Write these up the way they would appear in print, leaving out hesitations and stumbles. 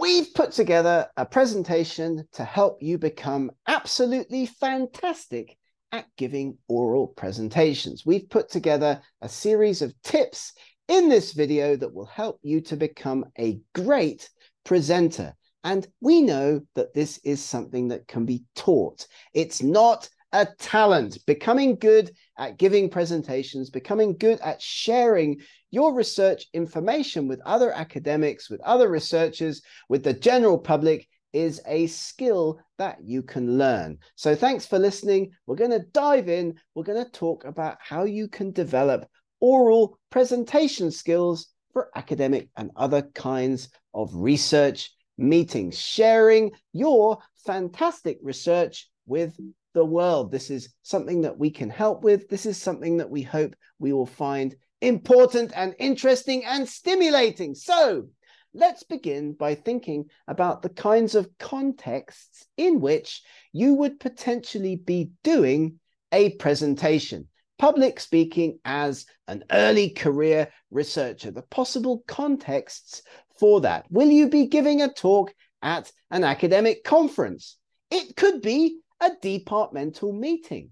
We've put together a presentation to help you become absolutely fantastic at giving oral presentations. We've put together a series of tips in this video that will help you to become a great presenter. And we know that this is something that can be taught. It's not a talent. Becoming good at giving presentations, becoming good at sharing your research information with other academics, with other researchers, with the general public is a skill that you can learn. So thanks for listening. We're going to dive in. We're going to talk about how you can develop oral presentation skills for academic and other kinds of research meetings, sharing your fantastic research with the world. This is something that we can help with. This is something that we hope we will find important and interesting and stimulating. So let's begin by thinking about the kinds of contexts in which you would potentially be doing a presentation. Public speaking as an early career researcher, the possible contexts for that. Will you be giving a talk at an academic conference? It could be a departmental meeting,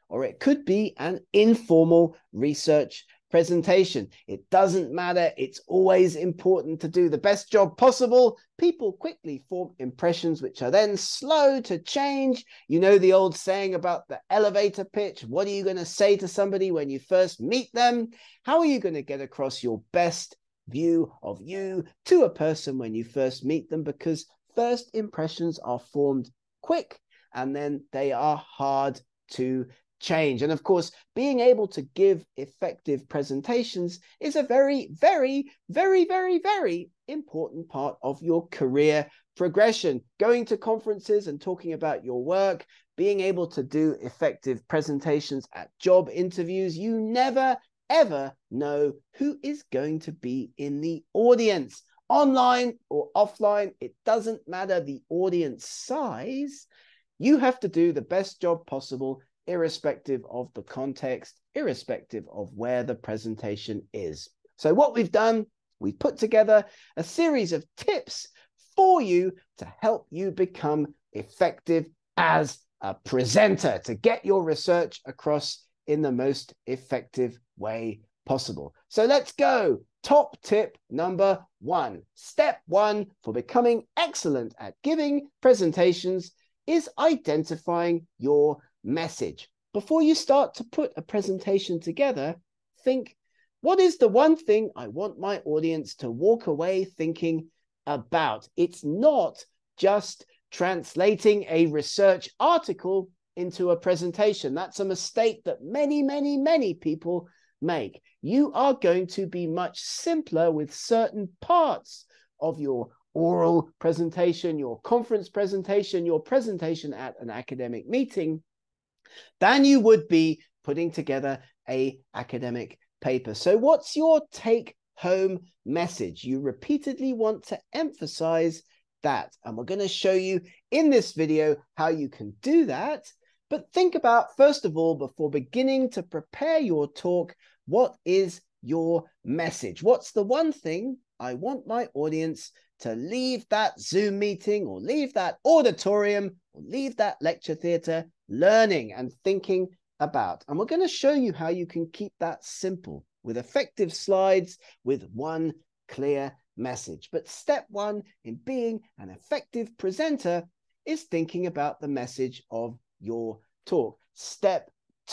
or it could be an informal research presentation. It doesn't matter. It's always important to do the best job possible. People quickly form impressions which are then slow to change. You know the old saying about the elevator pitch. What are you going to say to somebody when you first meet them? How are you going to get across your best view of you to a person when you first meet them? Because first impressions are formed quick and then they are hard to change. And of course, being able to give effective presentations is a very, very, very, very, very important part of your career progression. Going to conferences and talking about your work, being able to do effective presentations at job interviews, you never, ever know who is going to be in the audience. Online or offline, it doesn't matter the audience size. You have to do the best job possible, irrespective of the context, irrespective of where the presentation is. So what we've done, we've put together a series of tips for you to help you become effective as a presenter, to get your research across in the most effective way possible. So let's go. Top tip number 1. Step 1 for becoming excellent at giving presentations is identifying your message. Before you start to put a presentation together, think, what is the one thing I want my audience to walk away thinking about? It's not just translating a research article into a presentation. That's a mistake that many, many, many people make. You are going to be much simpler with certain parts of your oral presentation, your conference presentation, your presentation at an academic meeting, than you would be putting together an academic paper. So what's your take-home message? You repeatedly want to emphasize that. And we're going to show you in this video how you can do that. But think about, first of all, before beginning to prepare your talk, what is your message? What's the one thing I want my audience to leave that Zoom meeting or leave that auditorium or leave that lecture theatre learning and thinking about? And we're going to show you how you can keep that simple with effective slides with one clear message. But step 1 in being an effective presenter is thinking about the message of your talk. Step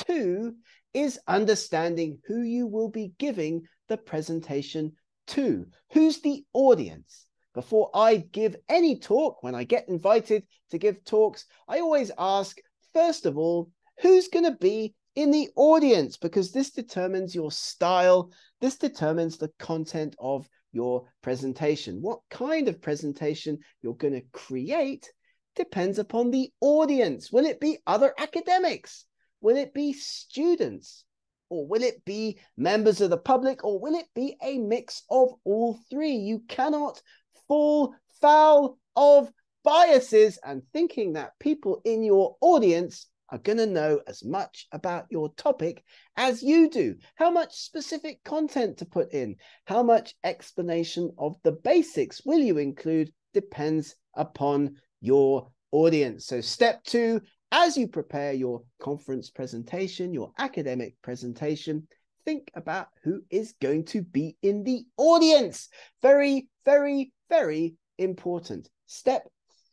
2 is understanding who you will be giving the presentation to. Who's the audience? Before I give any talk, when I get invited to give talks, I always ask, first of all, who's going to be in the audience? Because this determines your style. This determines the content of your presentation. What kind of presentation you're going to create depends upon the audience. Will it be other academics? Will it be students? Or will it be members of the public? Or will it be a mix of all three? You cannot fall foul of biases and thinking that people in your audience are going to know as much about your topic as you do. How much specific content to put in? How much explanation of the basics will you include depends upon your audience. So step 2, as you prepare your conference presentation, your academic presentation, think about who is going to be in the audience. Very, very, very important. Step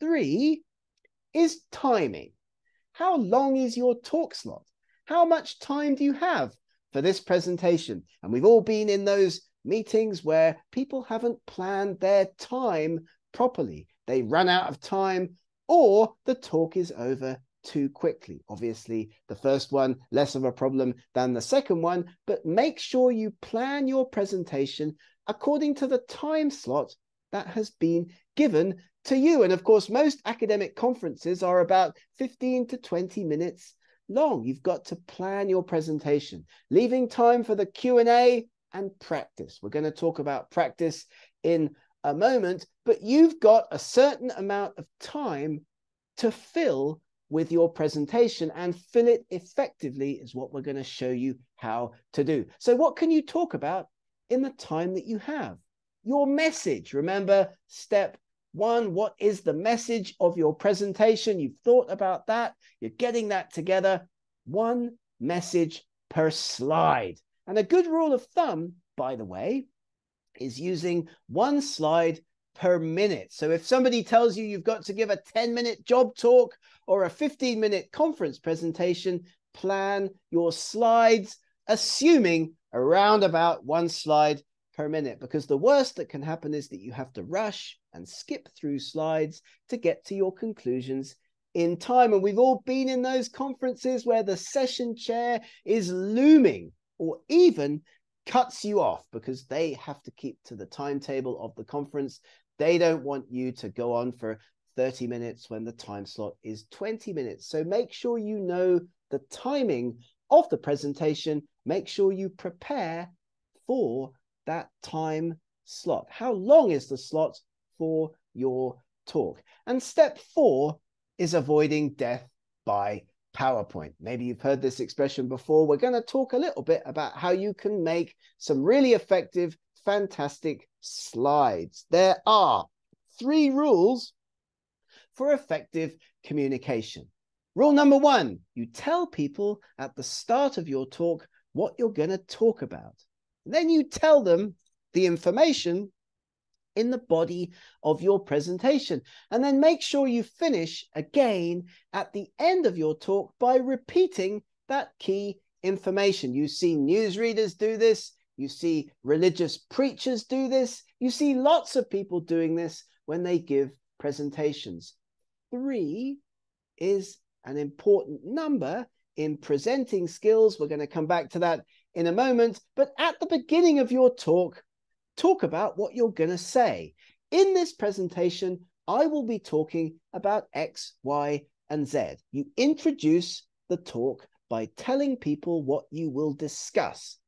3 is timing. How long is your talk slot? How much time do you have for this presentation? And we've all been in those meetings where people haven't planned their time properly. They run out of time, or the talk is over too quickly. Obviously, the first one, less of a problem than the second one, but make sure you plan your presentation according to the time slot that has been given to you. And of course, most academic conferences are about 15 to 20 minutes long. You've got to plan your presentation, leaving time for the Q&A and practice. We're going to talk about practice in a moment, but you've got a certain amount of time to fill with your presentation, and fill it effectively is what we're going to show you how to do. So what can you talk about in the time that you have? Your message. Remember, step 1, what is the message of your presentation? You've thought about that. You're getting that together. 1 message per slide. And a good rule of thumb, by the way, is using 1 slide per minute. So if somebody tells you you've got to give a 10-minute job talk or a 15-minute conference presentation, plan your slides, assuming around about 1 slide per minute, because the worst that can happen is that you have to rush and skip through slides to get to your conclusions in time. And we've all been in those conferences where the session chair is looming or even cuts you off because they have to keep to the timetable of the conference. They don't want you to go on for 30 minutes when the time slot is 20 minutes. So make sure you know the timing of the presentation. Make sure you prepare for that time slot. How long is the slot for your talk? And step 4 is avoiding death by PowerPoint. Maybe you've heard this expression before. We're going to talk a little bit about how you can make some really effective, fantastic slides. There are 3 rules for effective communication. Rule number 1, you tell people at the start of your talk what you're going to talk about. Then you tell them the information in the body of your presentation. And then make sure you finish again at the end of your talk by repeating that key information. You see newsreaders do this. You see religious preachers do this. You see lots of people doing this when they give presentations. 3 is an important number in presenting skills. We're going to come back to that in a moment. But at the beginning of your talk, talk about what you're going to say. In this presentation, I will be talking about X, Y, and Z. You introduce the talk by telling people what you will discuss.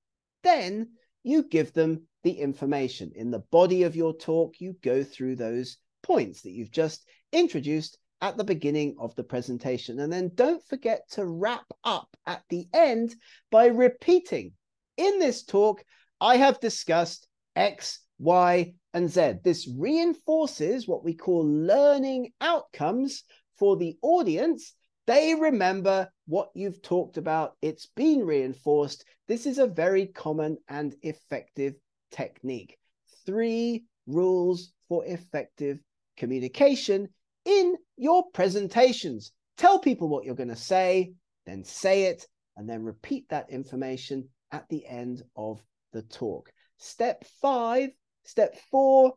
Then you give them the information. In the body of your talk, you go through those points that you've just introduced at the beginning of the presentation. And then don't forget to wrap up at the end by repeating, in this talk, I have discussed X, Y, and Z. This reinforces what we call learning outcomes for the audience. They remember what you've talked about. It's been reinforced. This is a very common and effective technique. 3 rules for effective communication in your presentations. Tell people what you're going to say, then say it, and then repeat that information at the end of the talk. Step 4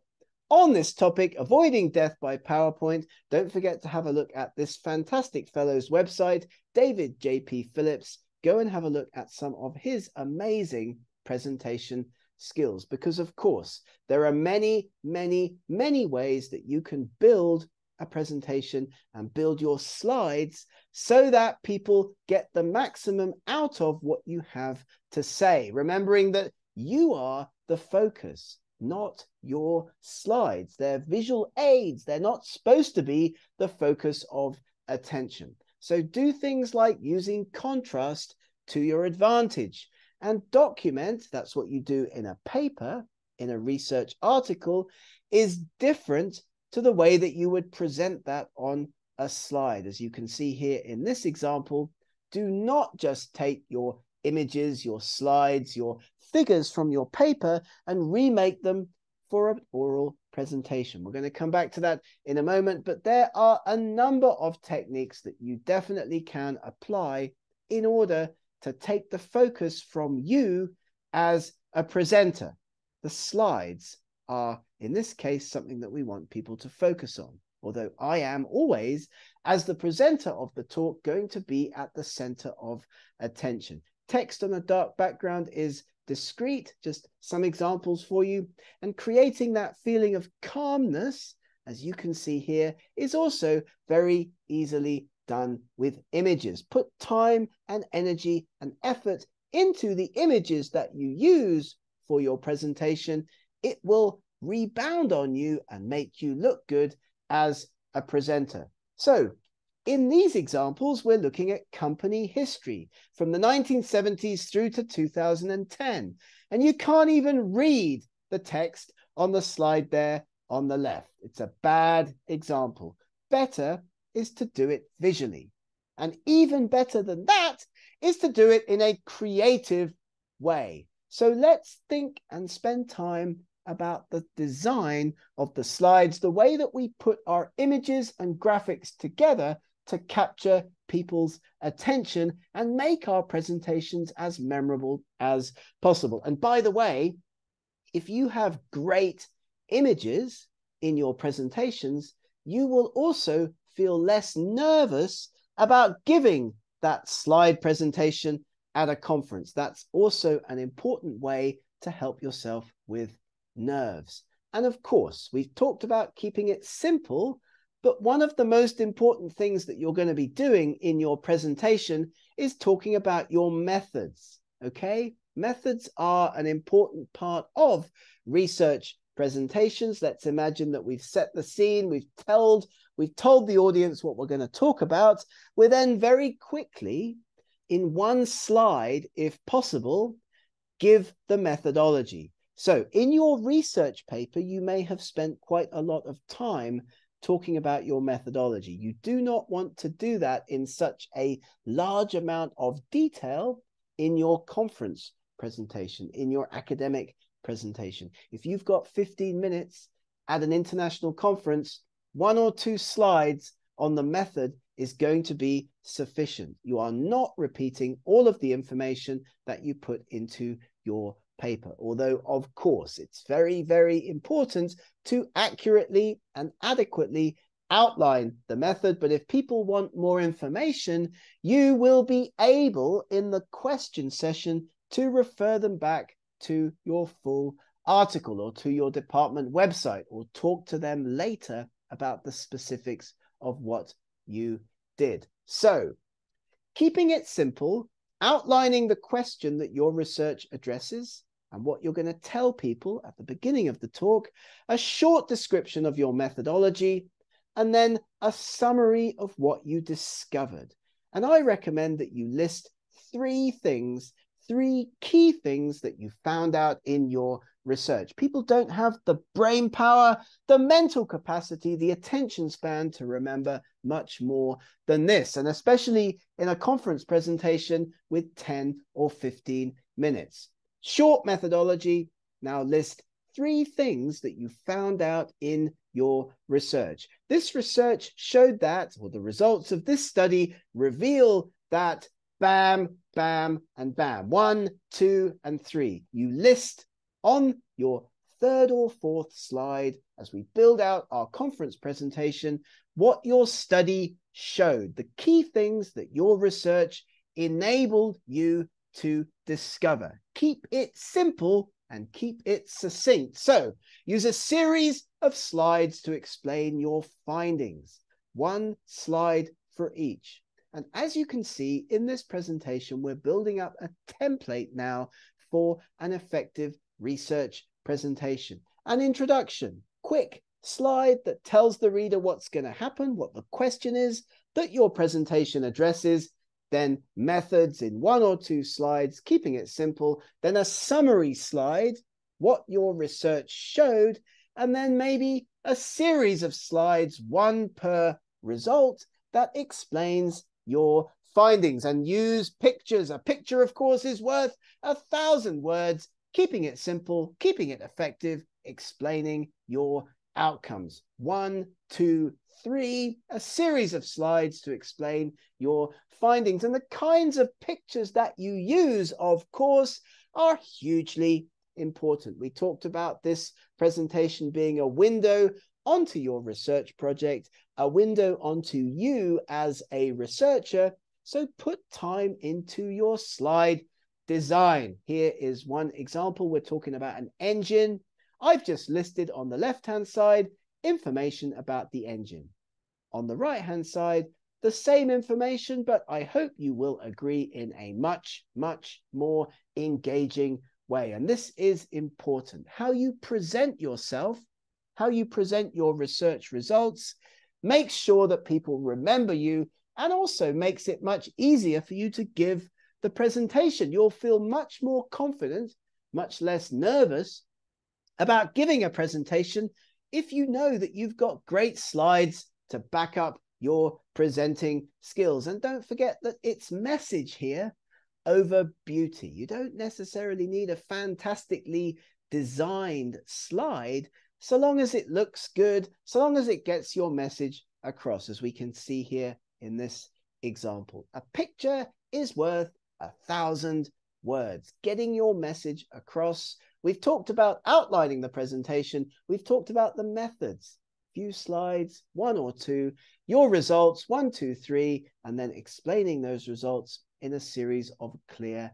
on this topic, avoiding death by PowerPoint. Don't forget to have a look at this fantastic fellow's website, David J.P. Phillips. Go and have a look at some of his amazing presentation skills, because of course, there are many, many, many ways that you can build a presentation and build your slides so that people get the maximum out of what you have to say. Remembering that you are the focus, not your slides. They're visual aids. They're not supposed to be the focus of attention. So do things like using contrast to your advantage and document. That's what you do in a paper, in a research article, is different to the way that you would present that on a slide. As you can see here in this example, do not just take your images, your slides, your figures from your paper and remake them for an oral presentation. We're going to come back to that in a moment, but there are a number of techniques that you definitely can apply in order to take the focus from you as a presenter. The slides are, in this case, something that we want people to focus on. Although I am always, as the presenter of the talk, going to be at the center of attention. Text on a dark background is discreet, just some examples for you. And creating that feeling of calmness, as you can see here, is also very easily done with images. Put time and energy and effort into the images that you use for your presentation. It will rebound on you and make you look good as a presenter. So in these examples, we're looking at company history from the 1970s through to 2010. And you can't even read the text on the slide there on the left. It's a bad example. Better is to do it visually. And even better than that is to do it in a creative way. So let's think and spend time about the design of the slides, the way that we put our images and graphics together to capture people's attention and make our presentations as memorable as possible. And by the way, if you have great images in your presentations, you will also feel less nervous about giving that slide presentation at a conference. That's also an important way to help yourself with nerves. And of course, we've talked about keeping it simple, but one of the most important things that you're going to be doing in your presentation is talking about your methods, okay? Methods are an important part of research presentations. Let's imagine that we've set the scene, we've told the audience what we're going to talk about. We're then very quickly, in one slide, if possible, give the methodology. So in your research paper, you may have spent quite a lot of time talking about your methodology. You do not want to do that in such a large amount of detail in your conference presentation, in your academic presentation. If you've got 15 minutes at an international conference, 1 or 2 slides on the method is going to be sufficient. You are not repeating all of the information that you put into your paper. Although, of course, it's very, very important to accurately and adequately outline the method. But if people want more information, you will be able in the question session to refer them back to your full article or to your department website, or talk to them later about the specifics of what you did. So, keeping it simple, outlining the question that your research addresses and what you're going to tell people at the beginning of the talk, a short description of your methodology, and then a summary of what you discovered. And I recommend that you list 3 key things that you found out in your research. People don't have the brain power, the mental capacity, the attention span to remember much more than this, and especially in a conference presentation with 10 or 15 minutes. Short methodology. Now list 3 things that you found out in your research. This research showed that, or the results of this study reveal that bam, bam, and bam. 1, 2, and 3. You list on your 3rd or 4th slide, as we build out our conference presentation, what your study showed, the key things that your research enabled you to discover. Keep it simple and keep it succinct. So use a series of slides to explain your findings. 1 slide for each. And as you can see in this presentation, we're building up a template now for an effective research presentation. An introduction, quick slide that tells the reader what's going to happen, what the question is that your presentation addresses, then methods in 1 or 2 slides, keeping it simple, then a summary slide, what your research showed, and then maybe a series of slides, one per result, that explains your findings, and use pictures. A picture, of course, is worth 1,000 words. Keeping it simple, keeping it effective, explaining your outcomes. 1, 2, 3, a series of slides to explain your findings. And the kinds of pictures that you use, of course, are hugely important. We talked about this presentation being a window onto your research project, a window onto you as a researcher. So put time into your slide design. Here is one example. We're talking about an engine. I've just listed on the left-hand side information about the engine. On the right-hand side, the same information, but I hope you will agree in a much, much more engaging way. And this is important. How you present yourself, how you present your research results, makes sure that people remember you, and also makes it much easier for you to give the presentation. You'll feel much more confident, much less nervous about giving a presentation if you know that you've got great slides to back up your presenting skills. And don't forget that it's message here over beauty. You don't necessarily need a fantastically designed slide, so long as it looks good, so long as it gets your message across, as we can see here in this example. A picture is worth 1,000 words. Getting your message across. We've talked about outlining the presentation. We've talked about the methods. Few slides, 1 or 2, your results, 1, 2, 3, and then explaining those results in a series of clear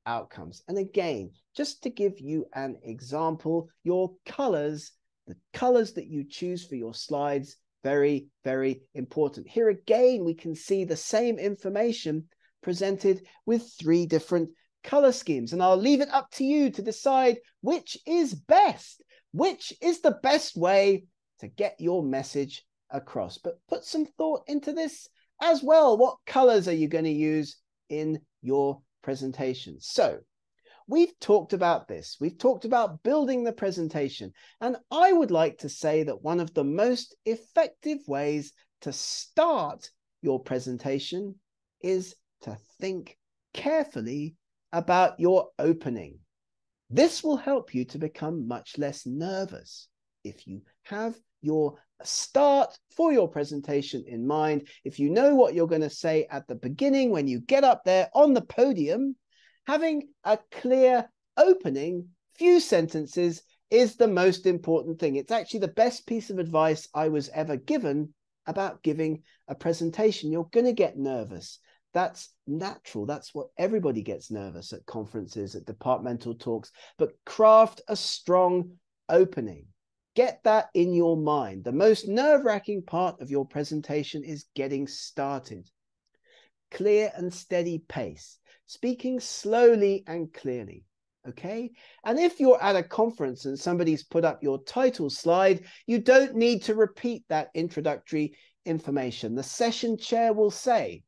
outcomes. And again, just to give you an example, your colors, the colors that you choose for your slides, very, very important. Here again, we can see the same information presented with 3 different color schemes. And I'll leave it up to you to decide which is best, which is the best way to get your message across. But put some thought into this as well. What colors are you going to use in your presentation? So we've talked about this. We've talked about building the presentation. And I would like to say that one of the most effective ways to start your presentation is to think carefully about your opening. This will help you to become much less nervous. If you have your start for your presentation in mind, if you know what you're going to say at the beginning when you get up there on the podium, having a clear opening, few sentences, is the most important thing. It's actually the best piece of advice I was ever given about giving a presentation. You're going to get nervous. That's natural. That's what everybody gets nervous at conferences, at departmental talks, but craft a strong opening. Get that in your mind. The most nerve-wracking part of your presentation is getting started. Clear and steady pace, speaking slowly and clearly, okay? And if you're at a conference and somebody's put up your title slide, you don't need to repeat that introductory information. The session chair will say,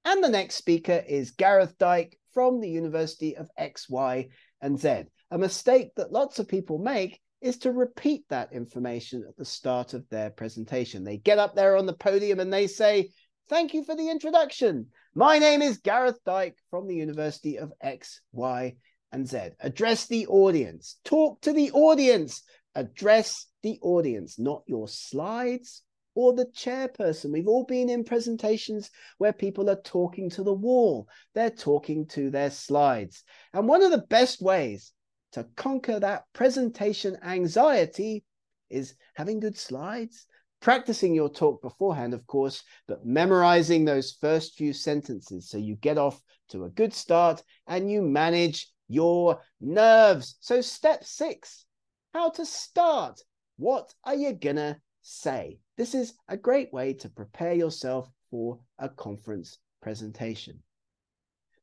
and the next speaker is Gareth Dyke from the University of X, Y, and Z. A mistake that lots of people make is to repeat that information at the start of their presentation. They get up there on the podium and they say, "Thank you for the introduction. My name is Gareth Dyke from the University of X, Y, and Z." Address the audience. Talk to the audience. Address the audience, not your slides or the chairperson. We've all been in presentations where people are talking to the wall. They're talking to their slides. And one of the best ways to conquer that presentation anxiety is having good slides, practicing your talk beforehand, of course, but memorizing those first few sentences so you get off to a good start and you manage your nerves. So step 6, how to start. What are you gonna say? This is a great way to prepare yourself for a conference presentation.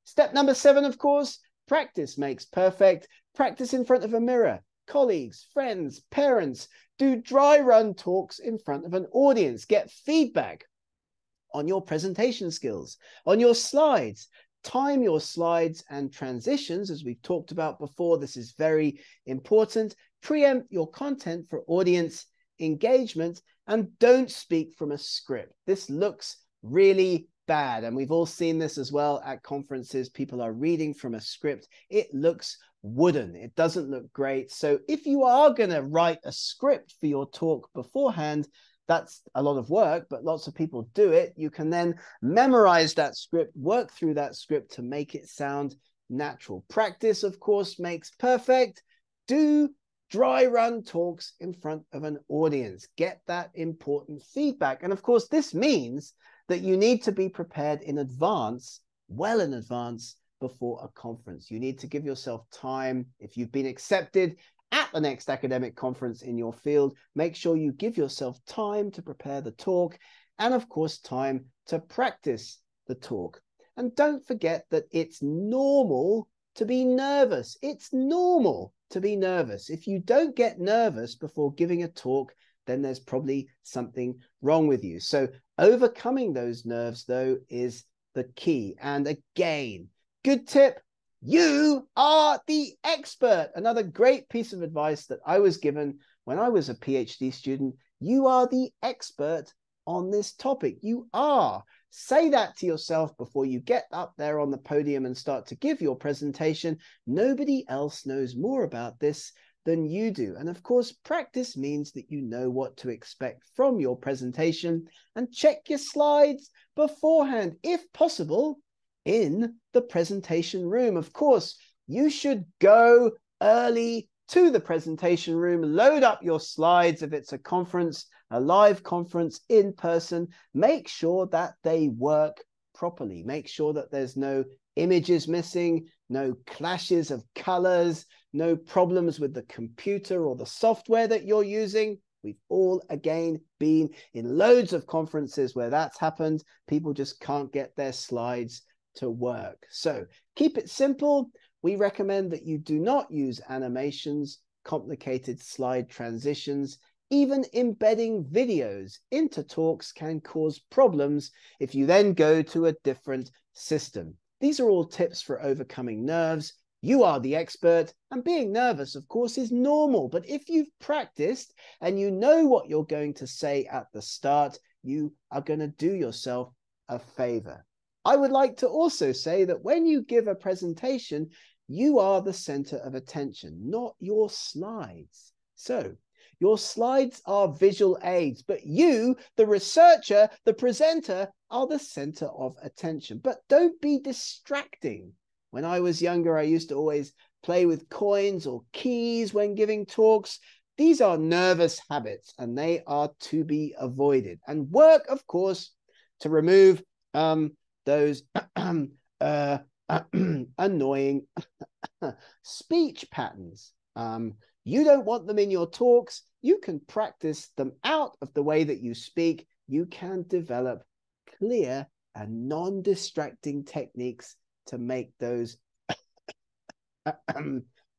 Step number 7, of course, practice makes perfect. Practice in front of a mirror, colleagues, friends, parents. Do dry run talks in front of an audience. Get feedback on your presentation skills, on your slides. Time your slides and transitions, as we've talked about before. This is very important. Preempt your content for audience engagement, and don't speak from a script. This looks really bad, and we've all seen this as well at conferences. People are reading from a script. It looks wooden. It doesn't look great. So if you are going to write a script for your talk beforehand, that's a lot of work, but lots of people do it. You can then memorize that script, work through that script to make it sound natural. Practice, of course, makes perfect. Do dry run talks in front of an audience. Get that important feedback. And of course, this means that you need to be prepared in advance, well in advance, before a conference. You need to give yourself time. If you've been accepted at the next academic conference in your field, make sure you give yourself time to prepare the talk, and of course, time to practice the talk. And don't forget that it's normal to be nervous. It's normal to be nervous. If you don't get nervous before giving a talk, then there's probably something wrong with you. So overcoming those nerves, though, is the key. And again, good tip, you are the expert. Another great piece of advice that I was given when I was a PhD student. You are the expert on this topic. You are. Say that to yourself before you get up there on the podium and start to give your presentation. Nobody else knows more about this than you do. And of course, practice means that you know what to expect from your presentation, and check your slides beforehand, if possible, in the presentation room. Of course, you should go early to the presentation room, load up your slides if it's a conference, a live conference in person. Make sure that they work properly. Make sure that there's no images missing, no clashes of colors, no problems with the computer or the software that you're using. We've all, again, been in loads of conferences where that's happened. People just can't get their slides to work. So keep it simple. We recommend that you do not use animations, complicated slide transitions. Even embedding videos into talks can cause problems if you then go to a different system. These are all tips for overcoming nerves. You are the expert, and being nervous, of course, is normal. But if you've practiced and you know what you're going to say at the start, you are going to do yourself a favor. I would like to also say that when you give a presentation, you are the center of attention, not your slides. So your slides are visual aids, but you, the researcher, the presenter, are the center of attention. But don't be distracting. When I was younger, I used to always play with coins or keys when giving talks. These are nervous habits, and they are to be avoided. And work, of course, to remove those annoying speech patterns. You don't want them in your talks. You can practice them out of the way that you speak. You can develop clear and non-distracting techniques to make those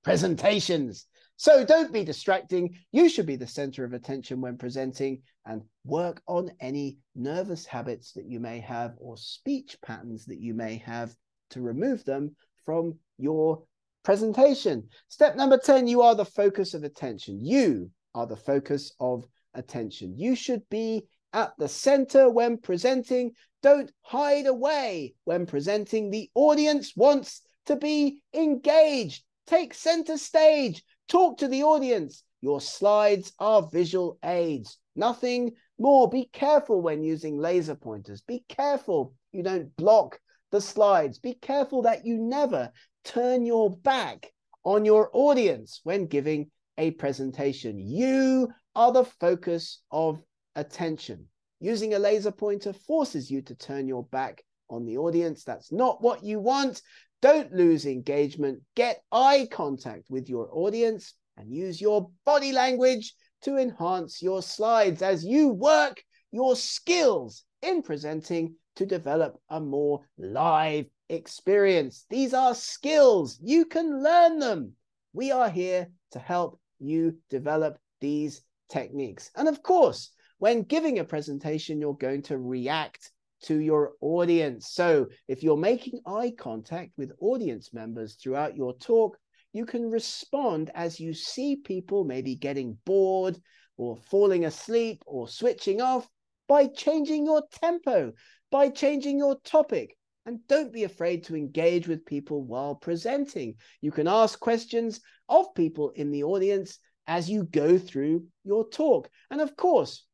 presentations. So don't be distracting. You should be the center of attention when presenting, and work on any nervous habits that you may have or speech patterns that you may have to remove them from your presentation. Step number 10, you are the focus of attention. You are the focus of attention. You should be at the center when presenting. Don't hide away when presenting. The audience wants to be engaged. Take center stage. Talk to the audience. Your slides are visual aids. Nothing more. Be careful when using laser pointers. Be careful you don't block the slides. Be careful that you never turn your back on your audience when giving a presentation. You are the focus of attention. Using a laser pointer forces you to turn your back on the audience. That's not what you want. Don't lose engagement. Get eye contact with your audience and use your body language to enhance your slides as you work your skills in presenting to develop a more live experience. These are skills. You can learn them. We are here to help you develop these techniques. And of course, when giving a presentation, you're going to react to your audience. So if you're making eye contact with audience members throughout your talk, you can respond as you see people maybe getting bored, or maybe or falling asleep or switching off by changing your tempo, by changing your topic. And don't be afraid to engage with people while presenting. You can ask questions of people in the audience as you go through your talk. And of course,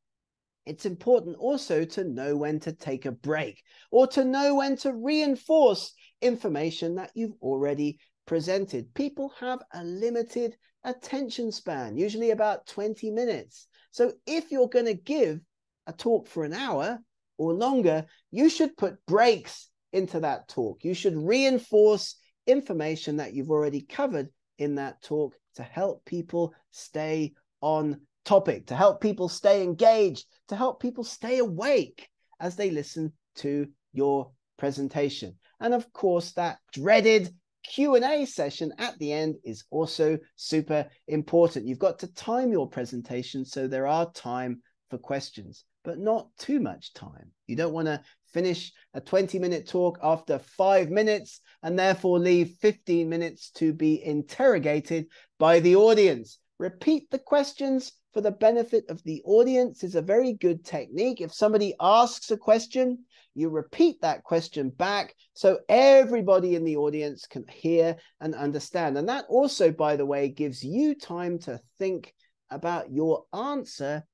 it's important also to know when to take a break or to know when to reinforce information that you've already presented. People have a limited attention span, usually about 20 minutes. So if you're going to give a talk for an hour or longer, you should put breaks into that talk. You should reinforce information that you've already covered in that talk to help people stay on topic, to help people stay engaged, to help people stay awake as they listen to your presentation. And of course, that dreaded Q&A session at the end is also super important. You've got to time your presentation so there are time for questions, but not too much time. You don't want to finish a 20-minute talk after 5 minutes and therefore leave 15 minutes to be interrogated by the audience. Repeat the questions for the benefit of the audience is a very good technique. If somebody asks a question, you repeat that question back so everybody in the audience can hear and understand. And that also, by the way, gives you time to think about your answer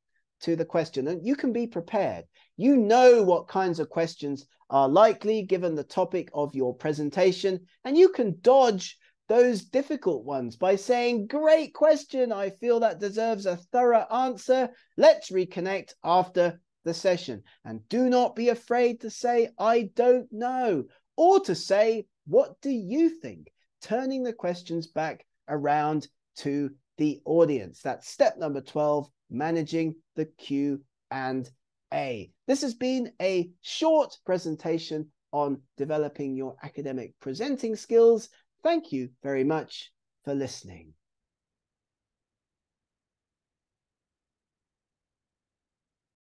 to the question, and you can be prepared. You know what kinds of questions are likely given the topic of your presentation, and you can dodge those difficult ones by saying, great question, I feel that deserves a thorough answer. Let's reconnect after the session. And do not be afraid to say, I don't know, or to say, what do you think? Turning the questions back around to the audience. That's step number 12, managing the Q&A. This has been a short presentation on developing your academic presenting skills. Thank you very much for listening.